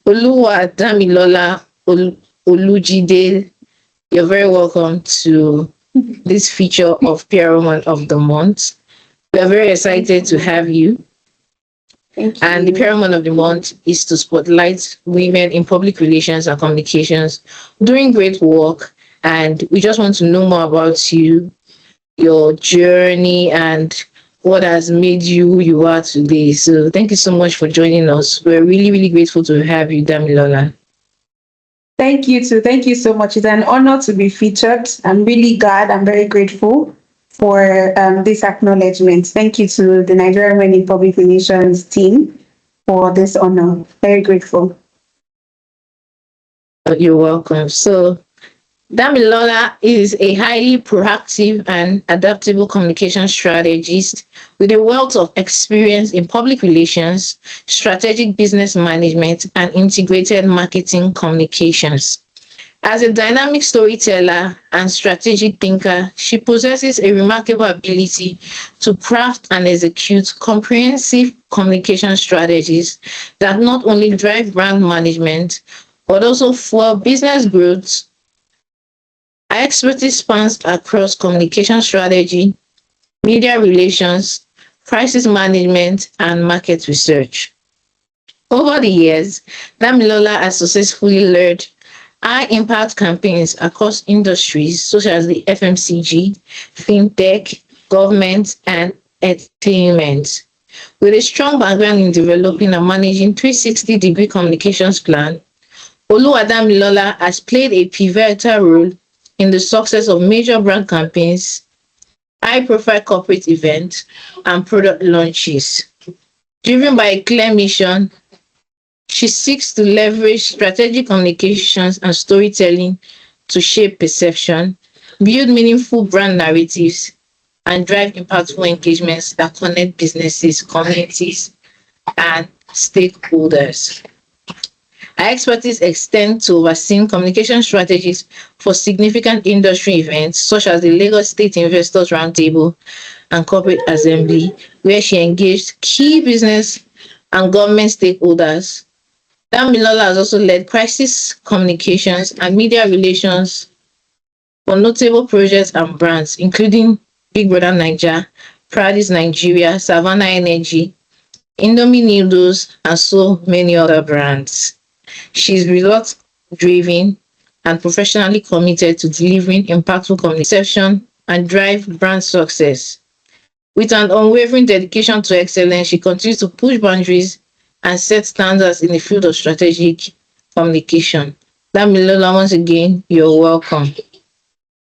Oluwadamilola Olujide, you're very welcome to this feature of PR Woman of the Month. We are very excited to have you. Thank And the you. PR Woman of the Month is to spotlight women in public relations and communications doing great work. And we just want to know more about you, your journey, and what has made you who you are today. So thank you so much for joining us. We're really, really grateful to have you, Damilola. Thank you too. Thank you so much. It's an honor to be featured. I'm really glad. I'm very grateful for this acknowledgement. Thank you to the Nigerian Women in Public Relations team for this honor. Very grateful. You're welcome. So Damilola is a highly proactive and adaptable communication strategist with a wealth of experience in public relations, strategic business management, and integrated marketing communications. As a dynamic storyteller and strategic thinker, she possesses a remarkable ability to craft and execute comprehensive communication strategies that not only drive brand management but also fuel business growth. Her expertise spans across communication strategy, media relations, crisis management, and market research. Over the years, Damilola has successfully led high impact campaigns across industries such as the FMCG, fintech, government, and entertainment. With a strong background in developing and managing 360-degree communications plan, Oluwadamilola has played a pivotal role in the success of major brand campaigns, high-profile corporate events, and product launches. Driven by a clear mission, she seeks to leverage strategic communications and storytelling to shape perception, build meaningful brand narratives, and drive impactful engagements that connect businesses, communities, and stakeholders. Her expertise extends to overseeing communication strategies for significant industry events such as the Lagos State Investors Roundtable and Corporate Assembly, where she engaged key business and government stakeholders. Damilola has also led crisis communications and media relations for notable projects and brands, including Big Brother Naija, Pradis Nigeria, Savannah Energy, Indomie Noodles, and so many other brands. She is results driven and professionally committed to delivering impactful communication and drive brand success. With an unwavering dedication to excellence, she continues to push boundaries and set standards in the field of strategic communication. Damilola, once again, you're welcome.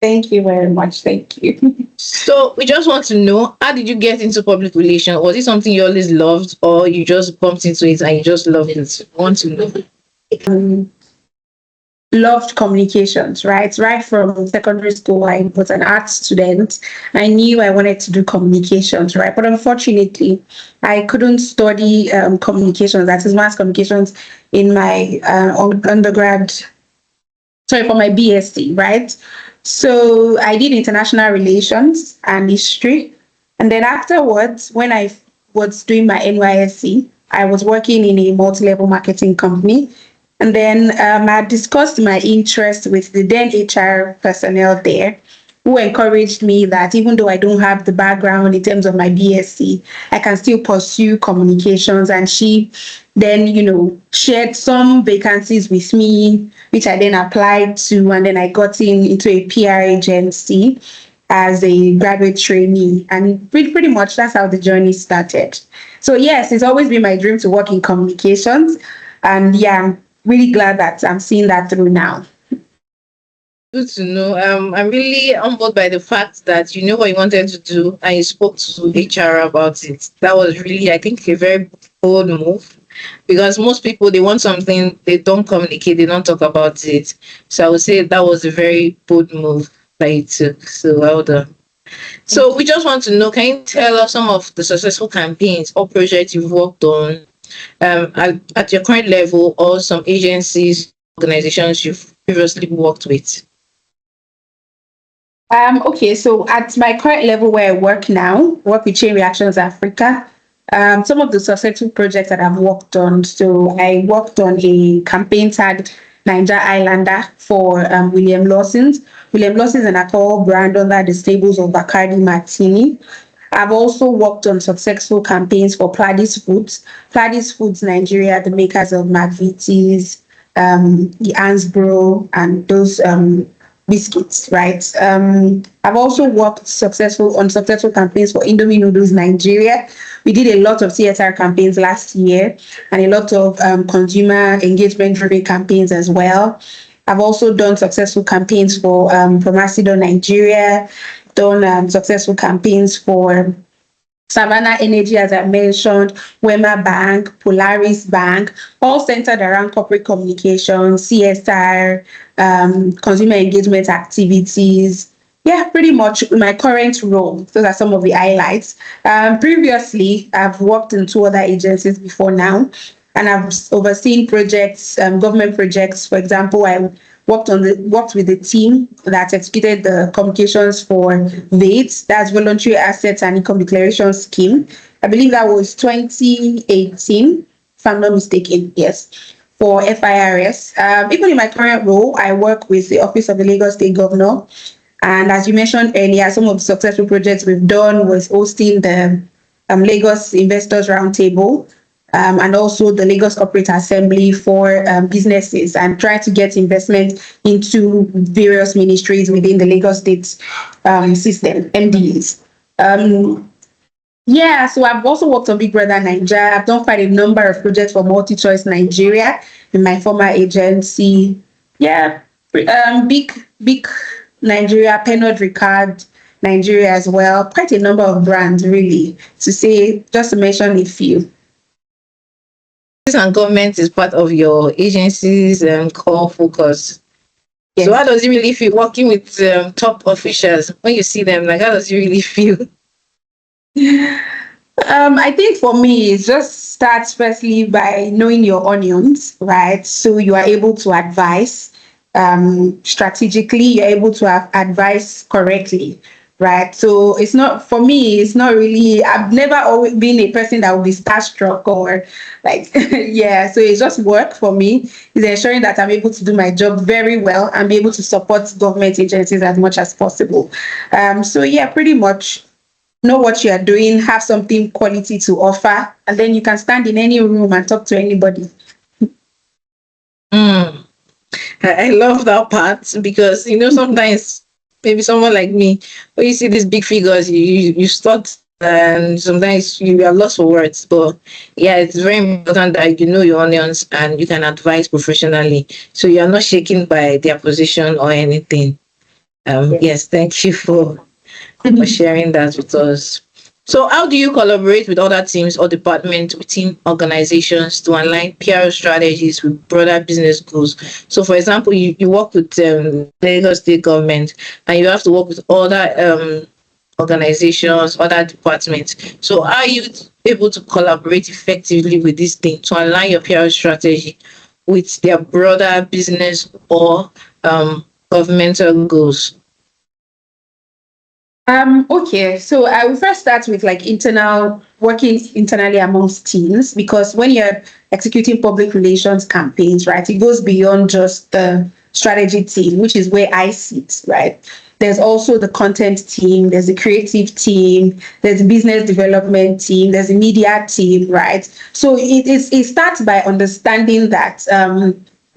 Thank you very much. Thank you. So we just want to know, how did you get into public relations? Was it something you always loved, or you just bumped into it and you just loved it? I want to know. Loved communications, right? Right from secondary school, I was an art student. I knew I wanted to do communications, right? But unfortunately, I couldn't study communications, that is mass communications, in my undergrad, sorry, for my BSc, right? So I did international relations and history. And then afterwards, when I was doing my NYSC, I was working in a multi-level marketing company. And then I discussed my interest with the then HR personnel there, who encouraged me that even though I don't have the background in terms of my BSc, I can still pursue communications. And she then, shared some vacancies with me, which I then applied to. And then I got into a PR agency as a graduate trainee. And pretty much that's how the journey started. So yes, it's always been my dream to work in communications. And yeah, I'm really glad that I'm seeing that through now. Good to know. I'm really humbled by the fact that you know what you wanted to do and you spoke to HR about it. That was really, I think, a very bold move, because most people, they want something, they don't communicate, they don't talk about it. So I would say that was a very bold move that you took. So well done. So we just want to know, can you tell us some of the successful campaigns or projects you've worked on at your current level, or some agencies, organizations you've previously worked with? Okay, so at my current level where I work now, work with Chain Reactions Africa. Some of the successful projects that I've worked on. So I worked on a campaign tagged Niger Islander for William Lawson's. William Lawson's an alcohol brand under the stables of Bacardi Martini. I've also worked on successful campaigns for Pladis Foods. Pladis Foods Nigeria, the makers of McVitie's, the Ansbro, and those biscuits, right? I've also worked successful campaigns for Indomie Noodles Nigeria. We did a lot of CSR campaigns last year and a lot of consumer engagement driven campaigns as well. I've also done successful campaigns for Promasidor Nigeria, done successful campaigns for Savannah Energy, as I mentioned, Wema Bank, Polaris Bank, all centered around corporate communication, CSR, consumer engagement activities. Yeah, pretty much my current role. Those are some of the highlights. Previously, I've worked in two other agencies before now, and I've overseen projects, government projects. For example, I worked with the team that executed the communications for VATE, that's Voluntary Assets and Income Declaration Scheme. I believe that was 2018, if I'm not mistaken. Yes, for FIRS. Even in my current role, I work with the Office of the Lagos State Governor. And as you mentioned earlier, some of the successful projects we've done was hosting the Lagos Investors Roundtable, and also the Lagos Corporate Assembly for businesses, and try to get investment into various ministries within the Lagos State system, MDEs. Yeah, so I've also worked on Big Brother Nigeria. I've done quite a number of projects for MultiChoice Nigeria in my former agency. Yeah, big Nigeria, Pernod Ricard Nigeria as well. Quite a number of brands, really, just to mention a few. And government is part of your agency's core focus. Yes. So how does it really feel working with top officials when you see them? Like, how does it really feel? I think for me, it just starts firstly by knowing your onions, right? So you are able to advise strategically, you're able to advise correctly, right? So it's not, for me, it's not really, I've never always been a person that will be starstruck or like, yeah, so it's just work for me. It's ensuring that I'm able to do my job very well and be able to support government agencies as much as possible. So yeah, pretty much know what you are doing, have something quality to offer, and then you can stand in any room and talk to anybody. I love that part because, sometimes maybe someone like me, when you see these big figures, you start and sometimes you are lost for words. But yeah, it's very important that you know your onions and you can advise professionally. So you are not shaken by their position or anything. Yes, thank you for sharing that with us. So how do you collaborate with other teams or departments within organizations to align PR strategies with broader business goals? So for example, you work with Lagos State government and you have to work with other organizations, other departments. So are you able to collaborate effectively with this thing to align your PR strategy with their broader business or governmental goals? Okay, so I will first start with like working internally amongst teams, because when you're executing public relations campaigns, right, it goes beyond just the strategy team, which is where I sit, right? There's also the content team, there's the creative team, there's the business development team, there's the media team, right? So it starts by understanding that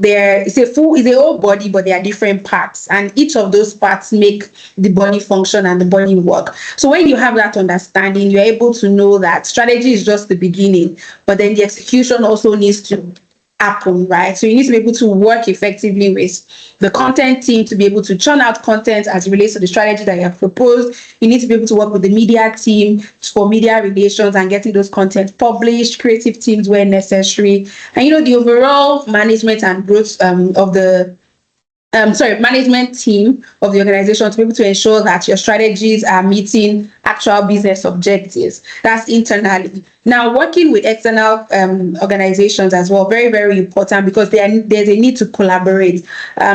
it's a whole body, but there are different parts, and each of those parts make the body function and the body work. So when you have that understanding, you're able to know that strategy is just the beginning, but then the execution also needs to happen, right? So you need to be able to work effectively with the content team to be able to churn out content as it relates to the strategy that you have proposed. You need to be able to work with the media team for media relations and getting those content published, creative teams where necessary, and the overall management and growth of the management team of the organization to be able to ensure that your strategies are meeting actual business objectives. That's internally. Now, working with external organizations as well, very, very important, because there's a need to collaborate.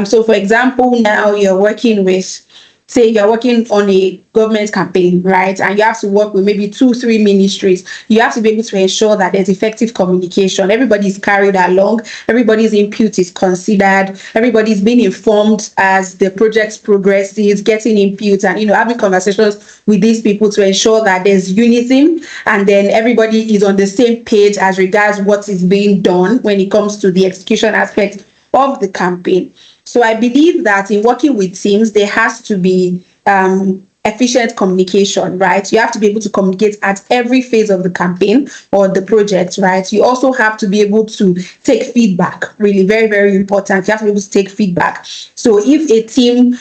So, for example, now you're working with say you're working on a government campaign, right? And you have to work with maybe 2, 3 ministries. You have to be able to ensure that there's effective communication. Everybody's carried along, everybody's input is considered, everybody's being informed as the project progresses, getting input and having conversations with these people to ensure that there's unison and then everybody is on the same page as regards what is being done when it comes to the execution aspect of the campaign. So I believe that in working with teams, there has to be efficient communication, right? You have to be able to communicate at every phase of the campaign or the project, right? You also have to be able to take feedback, really very, very important. You have to be able to take feedback. So if a team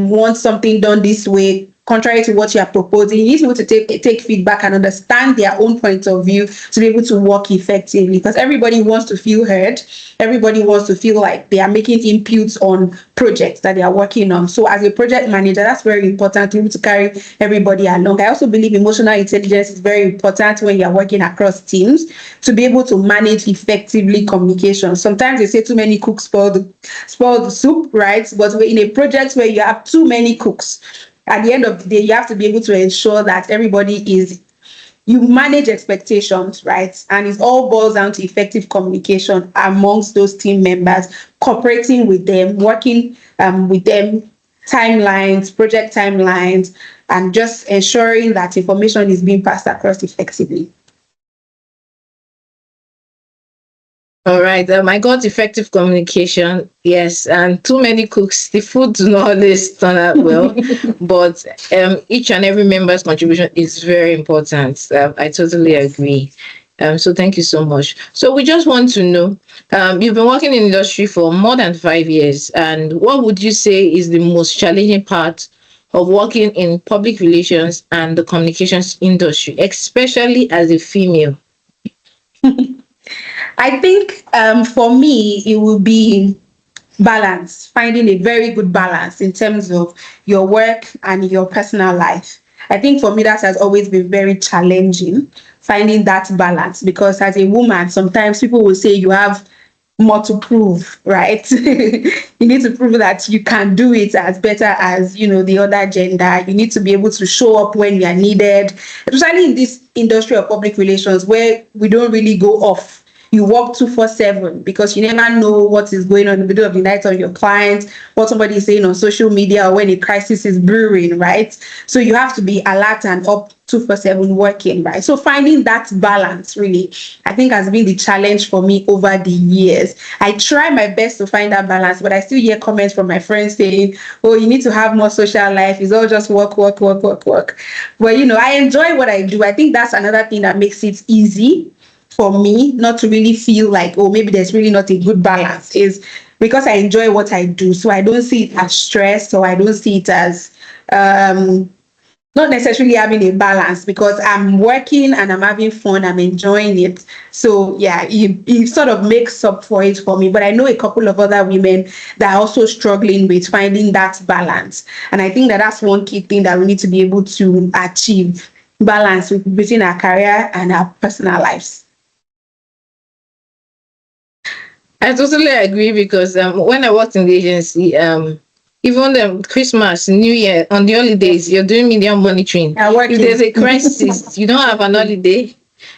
wants something done this way, contrary to what you are proposing, you need to be able to take feedback and understand their own point of view to be able to work effectively, because everybody wants to feel heard. Everybody wants to feel like they are making inputs on projects that they are working on. So as a project manager, that's very important to be able to carry everybody along. I also believe emotional intelligence is very important when you're working across teams to be able to manage effectively communication. Sometimes they say too many cooks spoil the soup, right? But in a project where you have too many cooks, at the end of the day, you have to be able to ensure that you manage expectations, right? And it all boils down to effective communication amongst those team members, cooperating with them, working with them, project timelines, and just ensuring that information is being passed across effectively. All right. I got effective communication. Yes, and too many cooks. The food do not always turn out well, but each and every member's contribution is very important. I totally agree. So thank you so much. So we just want to know, you've been working in the industry for more than 5 years, and what would you say is the most challenging part of working in public relations and the communications industry, especially as a female? I think for me, it will be balance, finding a very good balance in terms of your work and your personal life. I think for me, that has always been very challenging, finding that balance, because as a woman, sometimes people will say you have more to prove, right? You need to prove that you can do it as better as, the other gender. You need to be able to show up when you are needed, especially in this industry of public relations where we don't really go off. You work 24/7 because you never know what is going on in the middle of the night on your clients, what somebody is saying on social media, or when a crisis is brewing, right? So you have to be alert and up 24/7 working, right? So finding that balance really, I think, has been the challenge for me over the years. I try my best to find that balance, but I still hear comments from my friends saying, oh, you need to have more social life. It's all just work, work, work, work, work. But, I enjoy what I do. I think that's another thing that makes it easy for me not to really feel like, oh, maybe there's really not a good balance, is because I enjoy what I do. So I don't see it as stress, or I don't see it as not necessarily having a balance, because I'm working and I'm having fun, I'm enjoying it. So yeah, it sort of makes up for it for me. But I know a couple of other women that are also struggling with finding that balance. And I think that that's one key thing that we need to be able to achieve, balance between our career and our personal lives. I totally agree because when I worked in the agency, even Christmas, New Year, on the holidays, you're doing media monitoring. If there's a crisis, you don't have an holiday,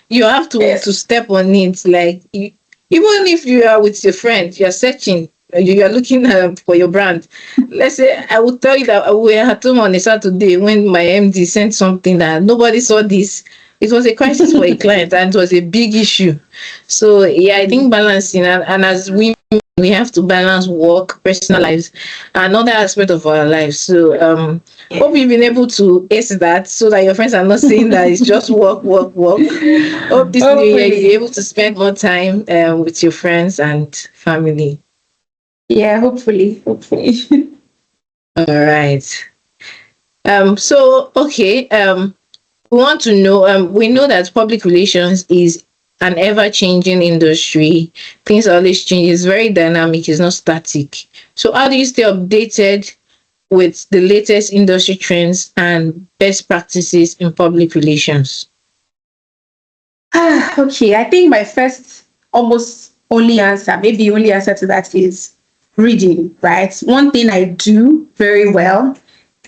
you have to step on it. Like, even if you are with your friend, you're searching, you are looking for your brand. Let's say I would tell you that we were at home on a Saturday when my MD sent something that nobody saw this. It was a crisis for a client and it was a big issue. So yeah, I think balancing, and as women, we have to balance work, personal lives, and other aspect of our lives. So hope you've been able to ace that so that your friends are not saying that it's just work, work, work. Hope this new year you'll be able to spend more time with your friends and family. Yeah, hopefully. All right. So okay. We want to know, we know that public relations is an ever-changing industry. Things are always changing. It's very dynamic. It's not static. So how do you stay updated with the latest industry trends and best practices in public relations? Okay, I think my first, almost only answer, maybe only answer to that is reading, right? One thing I do very well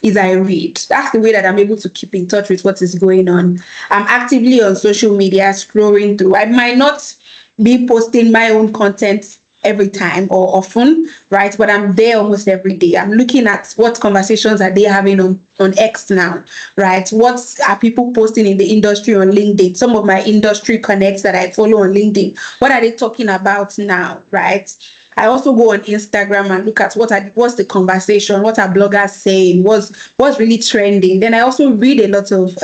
is I read. That's the way that I'm able to keep in touch with what is going on. I'm actively on social media scrolling through. I might not be posting my own content every time or often, right? But I'm there almost every day. I'm looking at what conversations are they having on X now, right? What are people posting in the industry on LinkedIn? Some of my industry connects that I follow on LinkedIn, what are they talking about now, right? I also go on Instagram and look at what's the conversation, what are bloggers saying, what's really trending. Then I also read a lot of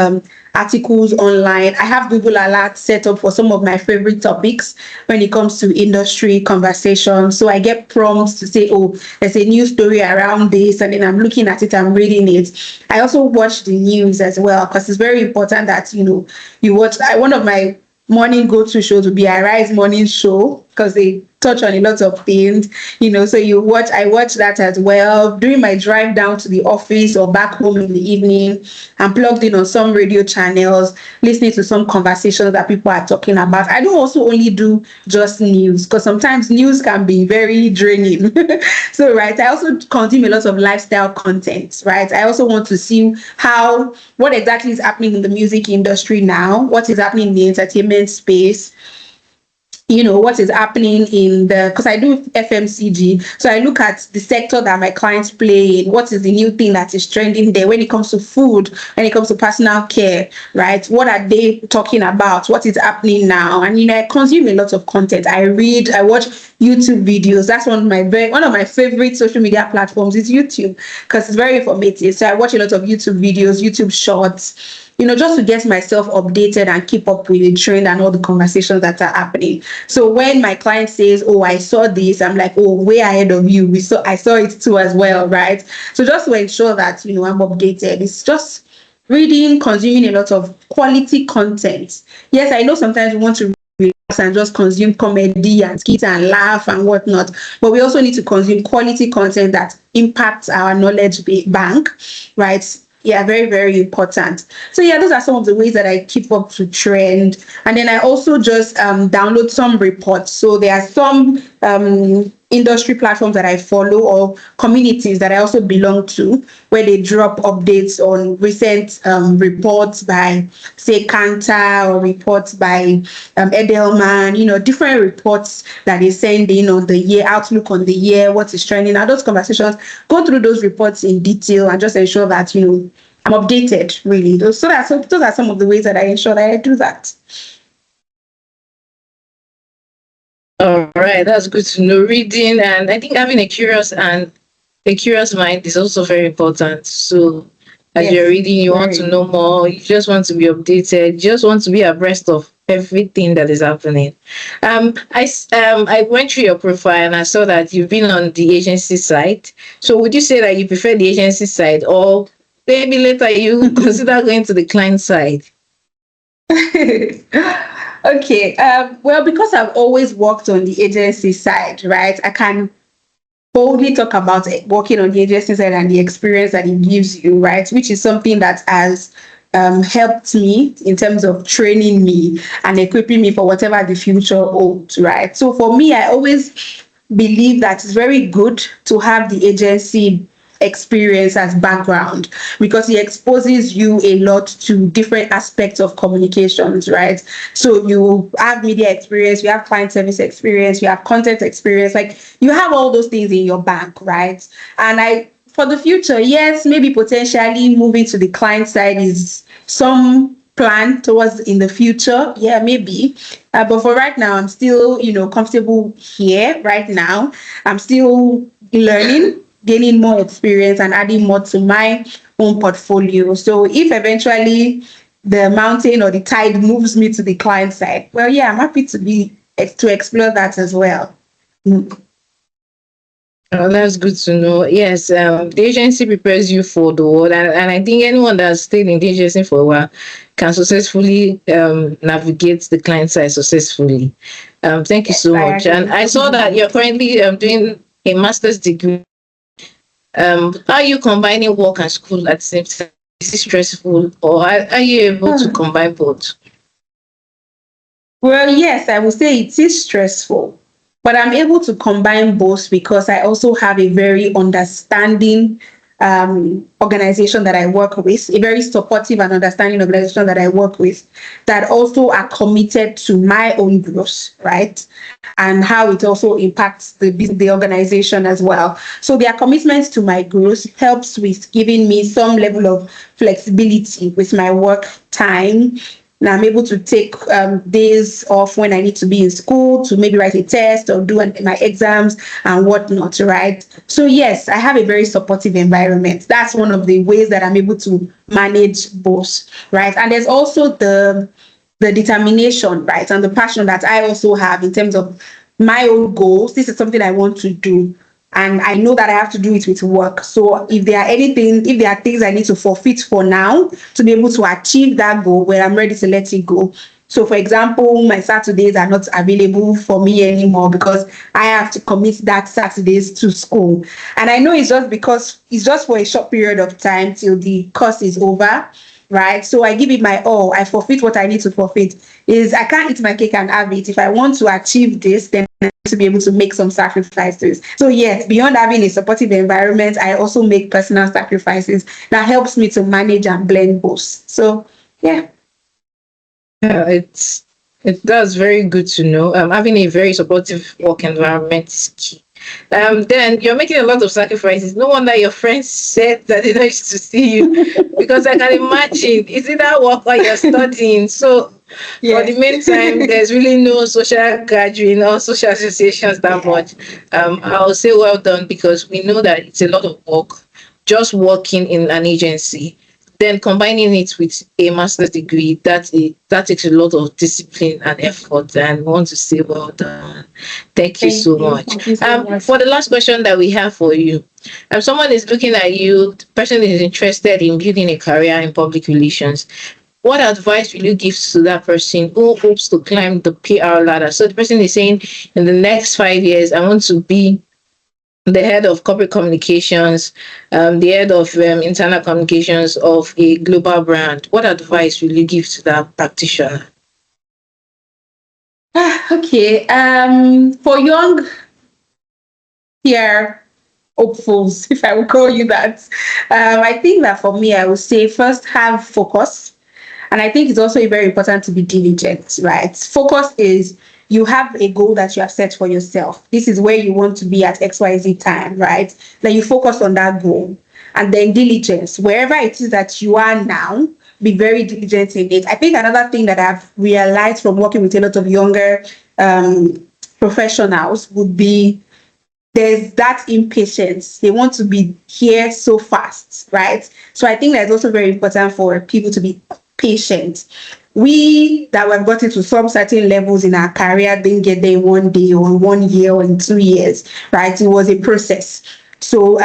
articles online. I have Google Alerts set up for some of my favorite topics when it comes to industry conversations. So I get prompts to say, oh, there's a new story around this, and then I'm looking at it, I'm reading it. I also watch the news as well, because it's very important that you watch. One of my morning go-to shows would be Arise Morning Show, because they touch on a lot of things, so I watch that as well. During my drive down to the office or back home in the evening, I'm plugged in on some radio channels, listening to some conversations that people are talking about. I don't also only do just news, because sometimes news can be very draining. So, right, I also consume a lot of lifestyle content, right? I also want to see what exactly is happening in the music industry now, what is happening in the entertainment space, what is happening because I do FMCG. So I look at the sector that my clients play in. What is the new thing that is trending there when it comes to food, when it comes to personal care, right? What are they talking about? What is happening now? And, I consume a lot of content. I read, I watch YouTube videos. That's one of my favorite social media platforms is YouTube, because it's very informative. So I watch a lot of YouTube videos, YouTube shorts, just to get myself updated and keep up with the trend and all the conversations that are happening. So when my client says, oh, I saw this, I'm like, oh, way ahead of you. I saw it too as well, right? So just to ensure that, I'm updated, it's just reading, consuming a lot of quality content. Yes, I know sometimes we want to relax and just consume comedy and skits and laugh and whatnot, but we also need to consume quality content that impacts our knowledge bank, right? Yeah, very, very important. So yeah, those are some of the ways that I keep up to trend. And then I also just download some reports. So there are some industry platforms that I follow, or communities that I also belong to, where they drop updates on recent reports by, say, Kantar, or reports by Edelman, different reports that they send in on the year, outlook on the year, what is trending. Now, those conversations, go through those reports in detail and just ensure that, I'm updated, really. Those are some of the ways that I ensure that I do that. All right, that's good to know. Reading, and I think having a curious mind is also very important. So as you're Yes, reading, you want to very. know more. You just want to be updated. You just want to be abreast of everything that is happening. I went through your profile and I saw that you've been on the agency side. So would you say that you prefer the agency side, or maybe later you consider going to the client side? Okay. Well, because I've always worked on the agency side, right? I can boldly talk about working on the agency side and the experience that it gives you, right? Which is something that has helped me in terms of training me and equipping me for whatever the future holds, right? So for me, I always believe that it's very good to have the agency experience as background, because it exposes you a lot to different aspects of communications, right? So you have media experience, you have client service experience, you have content experience, like you have all those things in your bank, right? And for the future, yes, maybe potentially moving to the client side is some plan towards in the future. Yeah, maybe. But for right now, I'm still, comfortable here right now. I'm still learning, gaining more experience and adding more to my own portfolio. So if eventually the mountain or the tide moves me to the client side, well, yeah, I'm happy to explore that as well. Mm. Oh, that's good to know. Yes, the agency prepares you for the world, and I think anyone that's stayed in the agency for a while can successfully navigate the client side successfully. Thank you Yes, so I much. And agree. I saw that you're currently doing a master's degree. How are you combining work and school at the same time? Is it stressful, or are you able to combine both? Well, yes, I would say it is stressful, but I'm able to combine both because I also have a very understanding organization that I work with, a very supportive and understanding organization that I work with, that also are committed to my own growth, right? And how it also impacts the organization as well. So their commitment to my growth helps with giving me some level of flexibility with my work time. Now I'm able to take days off when I need to be in school to maybe write a test or do my exams and whatnot, right? So yes, I have a very supportive environment. That's one of the ways that I'm able to manage both, right? And there's also the determination, right, and the passion that I also have in terms of my own goals. This is something I want to do, and I know that I have to do it with work. So if there are things I need to forfeit for now to be able to achieve that goal, where I'm ready to let it go. So, for example, my Saturdays are not available for me anymore because I have to commit that Saturdays to school. And I know it's just because it's just for a short period of time till the course is over, right? So I give it my all. I forfeit what I need to forfeit. Is I can't eat my cake and have it. If I want to achieve this, then I need to be able to make some sacrifices. So yes, beyond having a supportive environment, I also make personal sacrifices that helps me to manage and blend both. So yeah. Yeah, that's very good to know. Having a very supportive work environment is key. Then you're making a lot of sacrifices. No wonder your friends said that they don't used to see you, because I can imagine it's either work or you're studying. So for the Yes. meantime, there's really no social gathering or social associations that Yeah. much. I'll say well done, because we know that it's a lot of work just working in an agency. Then combining it with a master's degree, that takes a lot of discipline and effort. And I want to say well done. Thank you Thank so you. much. Thank you so much. For the last question that we have for you, someone is looking at you, the person is interested in building a career in public relations. What advice will you give to that person who hopes to climb the PR ladder? So the person is saying, in the next 5 years, I want to be the head of corporate communications, the head of internal communications of a global brand. What advice will you give to that practitioner? Okay. For young PR hopefuls, if I will call you that, I think that for me, I would say first have focus. And I think it's also very important to be diligent, right? Focus is you have a goal that you have set for yourself. This is where you want to be at XYZ time, right? Then you focus on that goal. And then diligence, wherever it is that you are now, be very diligent in it. I think another thing that I've realized from working with a lot of younger professionals would be there's that impatience. They want to be here so fast, right? So I think that's also very important for people to be patient. We that have gotten to some certain levels in our career didn't get there in 1 day or 1 year or in 2 years, right? It was a process. So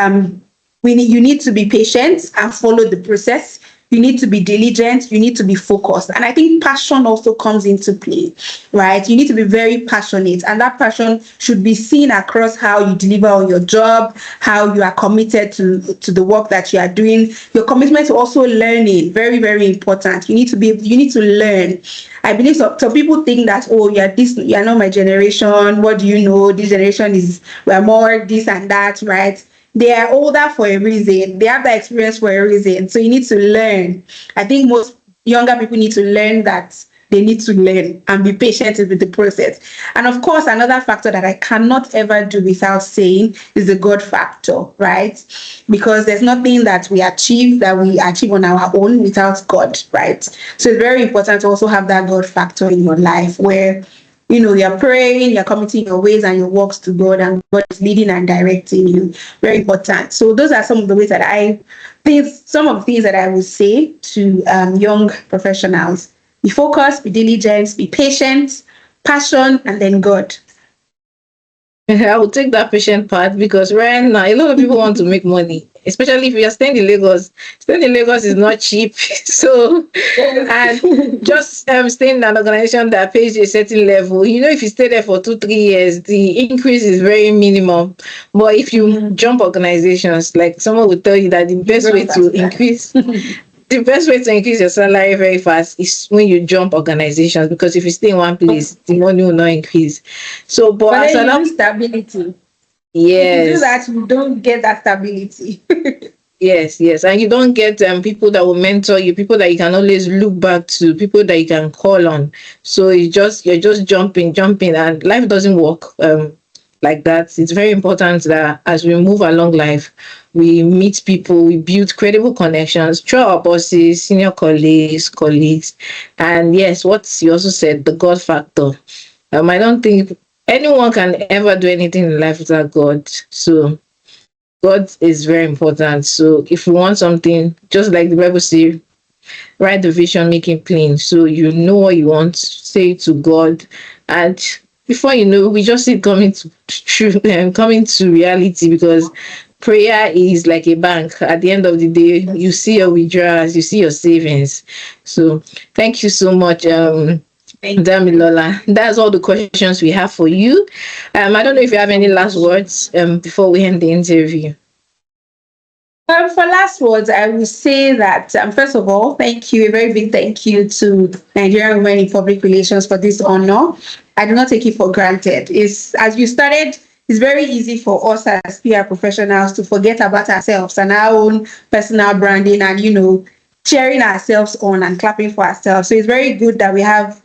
you need to be patient and follow the process. You need to be diligent. You need to be focused. And I think passion also comes into play, right? You need to be very passionate. And that passion should be seen across how you deliver on your job, how you are committed to the work that you are doing. Your commitment to also learning, very, very important. You need to learn. I believe some people think that, oh, you're not my generation. What do you know? This generation we're more this and that, right? They are older for a reason. They have that experience for a reason. So you need to learn. I think most younger people need to learn that they need to learn and be patient with the process. And of course, another factor that I cannot ever do without saying is the God factor, right? Because there's nothing that we achieve on our own without God, right? So it's very important to also have that God factor in your life where you're praying, you're committing your ways and your works to God, and God is leading and directing you. Very important. So those are some of the ways that some of the things that I would say to young professionals. Be focused, be diligent, be patient, passion, and then God. I will take that patient part, because right now a lot of people want to make money, especially if you are staying in Lagos. Staying in Lagos is not cheap. So, and just staying in an organization that pays you a certain level, if you stay there for 2, 3 years, the increase is very minimum. But if you jump organizations, like someone will tell you that the best way to increase your salary very fast is when you jump organizations, because if you stay in one place, the money will not increase. So, but But as then an you lose stability. If you do yes, that, you don't get that stability. Yes, yes, and you don't get people that will mentor you, people that you can always look back to, people that you can call on. So you're just jumping, and life doesn't work like that. It's very important that as we move along life, we meet people, we build credible connections through our bosses, senior colleagues, and yes, what you also said, the God factor. I don't think anyone can ever do anything in life without God. So God is very important. So if you want something, just like the Bible says, write the vision, make it plain. So you know what you want, say it to God, and before you know, we just see it coming to true and coming to reality, because prayer is like a bank. At the end of the day, you see your withdrawals, you see your savings. So thank you so much. Damilola, that's all the questions we have for you. I don't know if you have any last words before we end the interview. For last words, I will say that first of all, thank you, a very big thank you to Nigerian Women in Public Relations for this honor. I do not take it for granted. It's as you started, it's very easy for us as PR professionals to forget about ourselves and our own personal branding and cheering ourselves on and clapping for ourselves. So it's very good that we have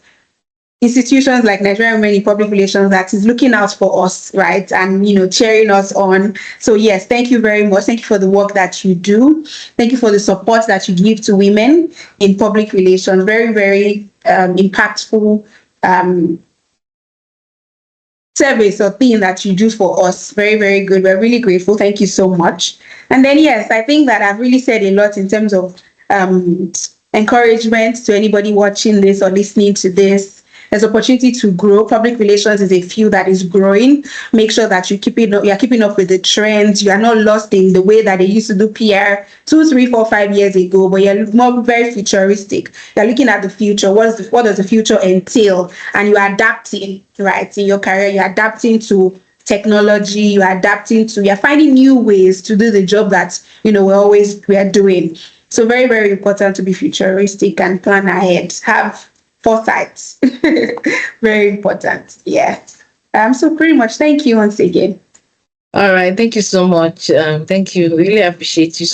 institutions like Nigerian Women in Public Relations that is looking out for us, right? And cheering us on. So yes, thank you very much. Thank you for the work that you do. Thank you for the support that you give to women in public relations. Very, very impactful service or thing that you do for us. Very, very good. We're really grateful. Thank you so much. And then yes, I think that I've really said a lot in terms of encouragement to anybody watching this or listening to this. There's opportunity to grow. Public relations is a field that is growing. Make sure that you're keeping up with the trends. You are not lost in the way that they used to do PR 2, 3, 4, 5 years ago, but you're more very futuristic. You're looking at the future. What does the future entail? And you're adapting, right? In your career, you're adapting to technology, you're finding new ways to do the job that we're doing. So very, very important to be futuristic and plan ahead. Have foresight. Very important. Yeah. So pretty much thank you once again. All right, thank you so much. Thank you. Really appreciate you.